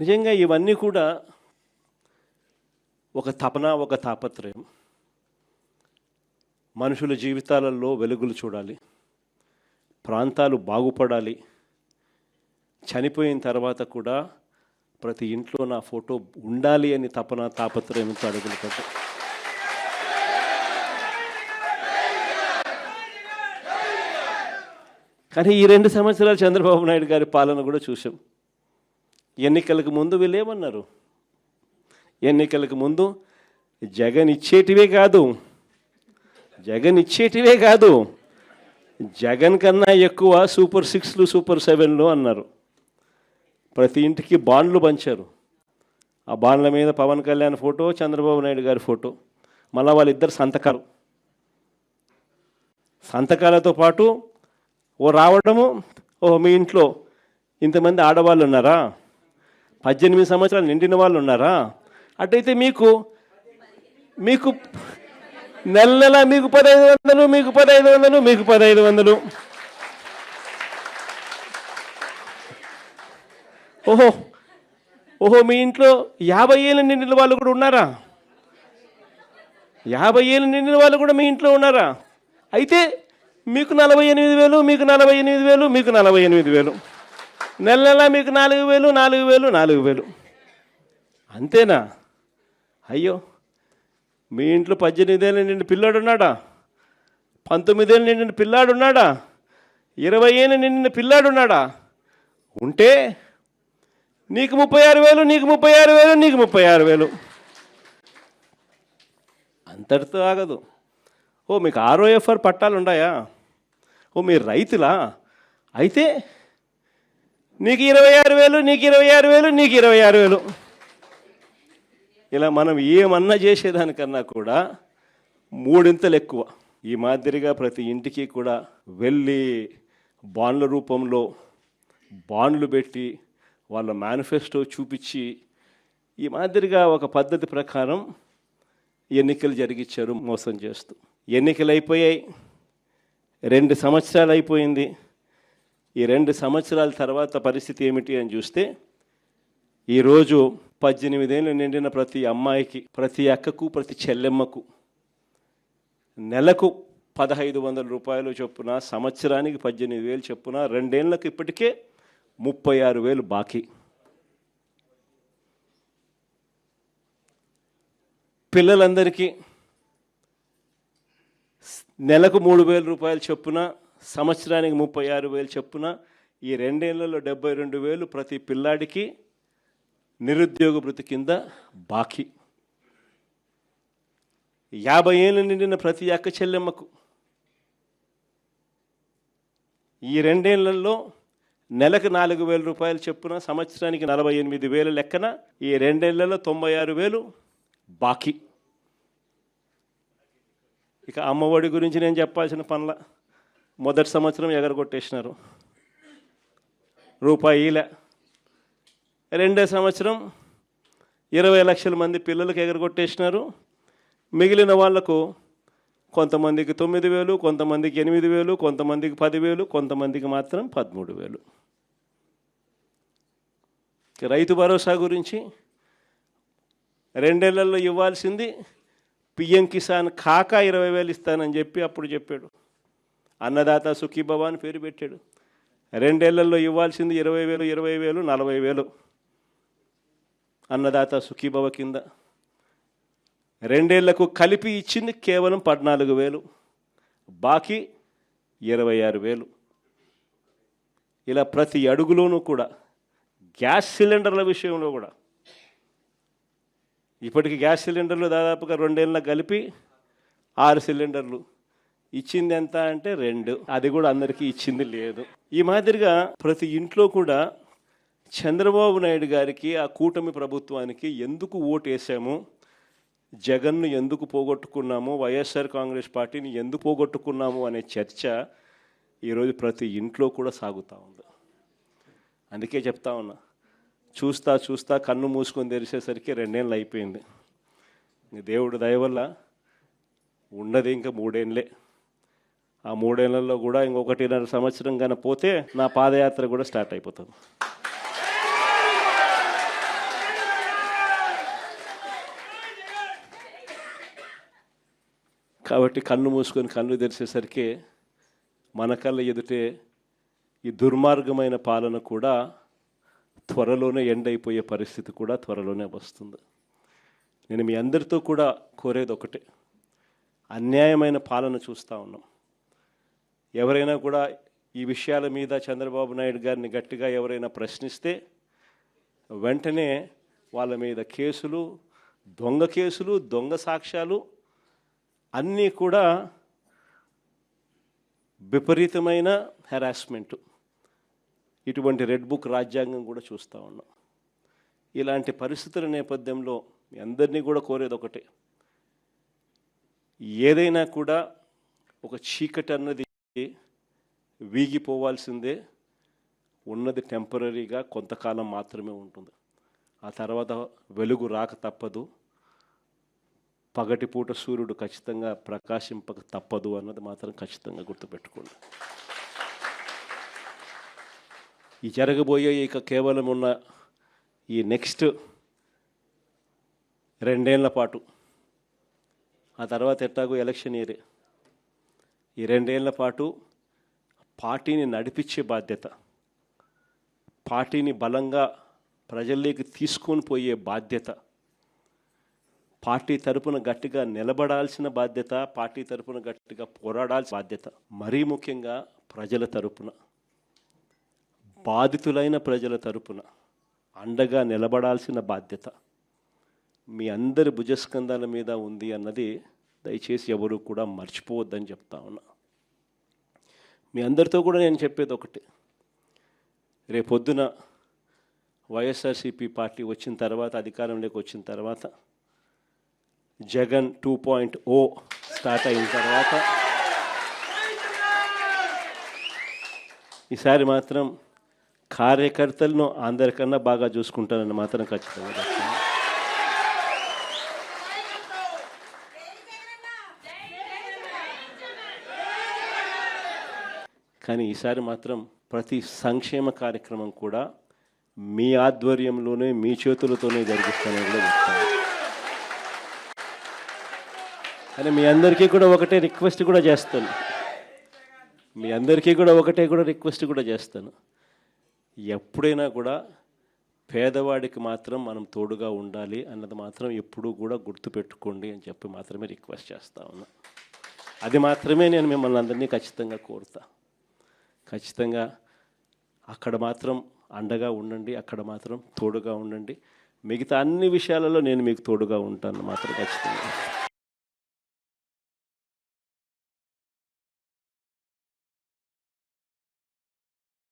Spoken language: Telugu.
నిజంగా ఇవన్నీ కూడా ఒక తపన, ఒక తాపత్రయం. మనుషుల జీవితాలలో వెలుగులు చూడాలి, ప్రాంతాలు బాగుపడాలి. చనిపోయిన తర్వాత కూడా ప్రతి ఇంట్లో నా ఫోటో ఉండాలి అని తపన, తాపత్రయంతో అడుగులు పడ్డాయి. కానీ ఈ 2 సంవత్సరాలు చంద్రబాబు నాయుడు గారి పాలన కూడా చూసాం. ఎన్నికలకు ముందు వీళ్ళేమన్నారు? ఎన్నికలకు ముందు జగన్ ఇచ్చేటివే కాదు, జగన్ కన్నా ఎక్కువ సూపర్ 6లు, సూపర్ 7లు అన్నారు. ప్రతి ఇంటికి బాండ్లు పంచారు. ఆ బాండ్ల మీద పవన్ కళ్యాణ్ ఫోటో, చంద్రబాబు నాయుడు గారి ఫోటో, మళ్ళీ వాళ్ళిద్దరు సంతకాలతో పాటు రావడము. మీ ఇంట్లో ఇంతమంది ఆడవాళ్ళు ఉన్నారా, 18 సంవత్సరాలు నిండిన వాళ్ళు ఉన్నారా, అటైతే మీకు నెల మీకు 1500, మీకు 1500, మీకు 1500. ఓహో మీ ఇంట్లో 50 ఏళ్ళు నిండిన వాళ్ళు కూడా ఉన్నారా? 50 ఏళ్ళు నిండిన వాళ్ళు కూడా మీ ఇంట్లో ఉన్నారా? అయితే మీకు 48,000, మీకు 48,000, మీకు 48,000, నెల మీకు 4,000. అంతేనా? అయ్యో, మీ ఇంట్లో 18 ఏళ్ళు నిండిన పిల్లాడు ఉన్నాడా? 19 ఏళ్ళు నిండిన పిల్లాడు ఉన్నాడా? 20 ఏళ్ళు నిండిన పిల్లాడు ఉన్నాడా? ఉంటే నీకు 36,000, నీకు 36,000, నీకు 36,000. అంతటితో ఆగదు. మీకు ROFR పట్టాలు ఉన్నాయా? మీరు రైతులా? అయితే నీకు 26,000, నీకు 26,000, నీకు 26,000. ఇలా మనం ఏమన్నా చేసేదానికన్నా కూడా 3 ఎక్కువ. ఈ మాదిరిగా ప్రతి ఇంటికి కూడా వెళ్ళి బాండ్ల రూపంలో బాండ్లు పెట్టి వాళ్ళ మేనిఫెస్టో చూపించి ఈ మాదిరిగా ఒక పద్ధతి ప్రకారం ఎన్నికలు జరిగించారు, మోసం చేస్తూ. ఎన్నికలు అయిపోయాయి, 2 సంవత్సరాలు అయిపోయింది. ఈ 2 సంవత్సరాల తర్వాత పరిస్థితి ఏమిటి అని చూస్తే, ఈరోజు 18 ఏళ్ళు నిండిన ప్రతి అమ్మాయికి, ప్రతి అక్కకు, ప్రతి చెల్లెమ్మకు నెలకు 1,500 రూపాయలు చొప్పున, సంవత్సరానికి 18,000 చొప్పున, 2 ఏళ్ళకు ఇప్పటికే 36,000 బాకీ. పిల్లలందరికీ నెలకు 3,000 రూపాయలు చొప్పున, సంవత్సరానికి 36,000 చొప్పున, ఈ 2 ఏళ్లలో 72,000 ప్రతి పిల్లాడికి నిరుద్యోగ భృతి కింద బాకీ. 50 ఏళ్ళు నిండిన ప్రతి అక్క చెల్లెమ్మకు ఈ 2 ఏళ్లలో నెలకు 4,000 రూపాయలు చొప్పున, సంవత్సరానికి 48,000 లెక్కన, ఈ 2 ఏళ్లలో 96,000 బాకీ. ఇక అమ్మఒడి గురించి నేను చెప్పాల్సిన పనుల. మొదటి సంవత్సరం ఎగరగొట్టేసినారు, రూపాయిలే. 2వ సంవత్సరం 20 లక్షల మంది పిల్లలకు ఎగరగొట్టేసినారు. మిగిలిన వాళ్లకు కొంతమందికి 9,000, కొంతమందికి 8,000, కొంతమందికి 10,000, కొంతమందికి మాత్రం 13,000. రైతు భరోసా గురించి 2 ఏళ్లలో ఇవ్వాల్సింది PM కిసాన్ కాక 20,000 ఇస్తానని చెప్పి అప్పుడు చెప్పాడు. అన్నదాత సుఖీభవ అని పేరు పెట్టాడు. 2 ఏళ్లలో ఇవ్వాల్సింది 20,000, 20,000, 40,000 అన్నదాత సుఖీభవ కింద. 2 ఏళ్లకు కలిపి ఇచ్చింది కేవలం 14,000, బాకీ 26,000. ఇలా ప్రతి అడుగులోనూ కూడా, గ్యాస్ సిలిండర్ల విషయంలో కూడా, ఇప్పటికి గ్యాస్ సిలిండర్లు దాదాపుగా 2 ఏళ్ళకు కలిపి 6 సిలిండర్లు. ఇచ్చింది ఎంత అంటే 2, అది కూడా అందరికీ ఇచ్చింది లేదు. ఈ మాదిరిగా ప్రతి ఇంట్లో కూడా చంద్రబాబు నాయుడు గారికి, ఆ కూటమి ప్రభుత్వానికి ఎందుకు ఓటు వేసాము, జగన్ను ఎందుకు పోగొట్టుకున్నాము, వైఎస్ఆర్ కాంగ్రెస్ పార్టీని ఎందుకు పోగొట్టుకున్నాము అనే చర్చ ఈరోజు ప్రతి ఇంట్లో కూడా సాగుతూ ఉంది. అందుకే చెప్తా ఉన్నా, చూస్తా కన్ను మూసుకొని తెరిచేసరికి 2 ఏళ్ళు అయిపోయింది. దేవుడు దయ వల్ల ఉన్నది ఇంకా 3 ఏళ్ళే. ఆ 3 ఏళ్లలో కూడా ఇంకొకటిన్నర సంవత్సరం కన్నా పోతే నా పాదయాత్ర కూడా స్టార్ట్ అయిపోతుంది. కాబట్టి కన్ను మూసుకొని కన్ను తెరిచేసరికి మన కళ్ళ ఎదుటే ఈ దుర్మార్గమైన పాలన కూడా త్వరలోనే ఎండ్ అయిపోయే పరిస్థితి కూడా త్వరలోనే వస్తుంది. నేను మీ అందరితో కూడా కోరేది ఒకటే, అన్యాయమైన పాలన చూస్తూ ఉన్నాం. ఎవరైనా కూడా ఈ విషయాల మీద చంద్రబాబు నాయుడు గారిని గట్టిగా ఎవరైనా ప్రశ్నిస్తే వెంటనే వాళ్ళ మీద కేసులు, దొంగ సాక్ష్యాలు అన్నీ కూడా విపరీతమైన హెరాస్మెంటు, ఇటువంటి రెడ్ బుక్ రాజ్యాంగం కూడా చూస్తూ ఉన్నాం. ఇలాంటి పరిస్థితుల నేపథ్యంలో మీ అందరినీ కూడా కోరేది ఒకటే, ఏదైనా కూడా ఒక చీకటి అన్నది వీగిపోవాల్సిందే. ఉన్నది టెంపరీగా కొంతకాలం మాత్రమే ఉంటుంది. ఆ తర్వాత వెలుగు రాక తప్పదు, పగటిపూట సూర్యుడు ఖచ్చితంగా ప్రకాశింపక తప్పదు అన్నది మాత్రం ఖచ్చితంగా గుర్తుపెట్టుకోండి. ఈ జరగబోయే ఇక కేవలం ఉన్న ఈ నెక్స్ట్ 2 ఏళ్ల పాటు, ఆ తర్వాత ఎట్టాగో ఎలక్షన్ ఇయరే, ఈ 2 ఏళ్ల పాటు పార్టీని నడిపించే బాధ్యత, పార్టీని బలంగా ప్రజల్లోకి తీసుకొని పోయే బాధ్యత, పార్టీ తరపున గట్టిగా నిలబడాల్సిన బాధ్యత, పార్టీ తరపున గట్టిగా పోరాడాల్సిన బాధ్యత, మరీ ముఖ్యంగా ప్రజల తరపున, బాధితులైన ప్రజల తరపున అండగా నిలబడాల్సిన బాధ్యత మీ అందరి భుజస్కంధాల మీద ఉంది అన్నది దయచేసి ఎవరు కూడా మర్చిపోవద్దని చెప్తా ఉన్నా. మీ అందరితో కూడా నేను చెప్పేది ఒకటి, రేపొద్దున వైఎస్ఆర్సీపీ పార్టీ వచ్చిన తర్వాత, అధికారంలోకి వచ్చిన తర్వాత, జగన్ 2.0 స్టార్ట్ అయిన తర్వాత ఈసారి మాత్రం కార్యకర్తలను అందరికన్నా బాగా చూసుకుంటానని మాత్రం ఖచ్చితంగా చెప్తాను. కానీ ఈసారి మాత్రం ప్రతి సంక్షేమ కార్యక్రమం కూడా మీ ఆధ్వర్యంలోనే, మీ చేతులతోనే జరిగిస్తానని కూడా చెప్తాను. కానీ మీ అందరికీ కూడా ఒకటే రిక్వెస్ట్ కూడా చేస్తాను, రిక్వెస్ట్ కూడా చేస్తాను. ఎప్పుడైనా కూడా పేదవాడికి మాత్రం మనం తోడుగా ఉండాలి అన్నది మాత్రం ఎప్పుడూ కూడా గుర్తుపెట్టుకోండి అని చెప్పి మాత్రమే రిక్వెస్ట్ చేస్తా ఉన్నా. అది మాత్రమే నేను మిమ్మల్ని అందరినీ ఖచ్చితంగా కోరుతా. ఖచ్చితంగా అక్కడ మాత్రం అండగా ఉండండి, అక్కడ మాత్రం తోడుగా ఉండండి. మిగతా అన్ని విషయాలలో నేను మీకు తోడుగా ఉంటాను మాత్రం ఖచ్చితంగా.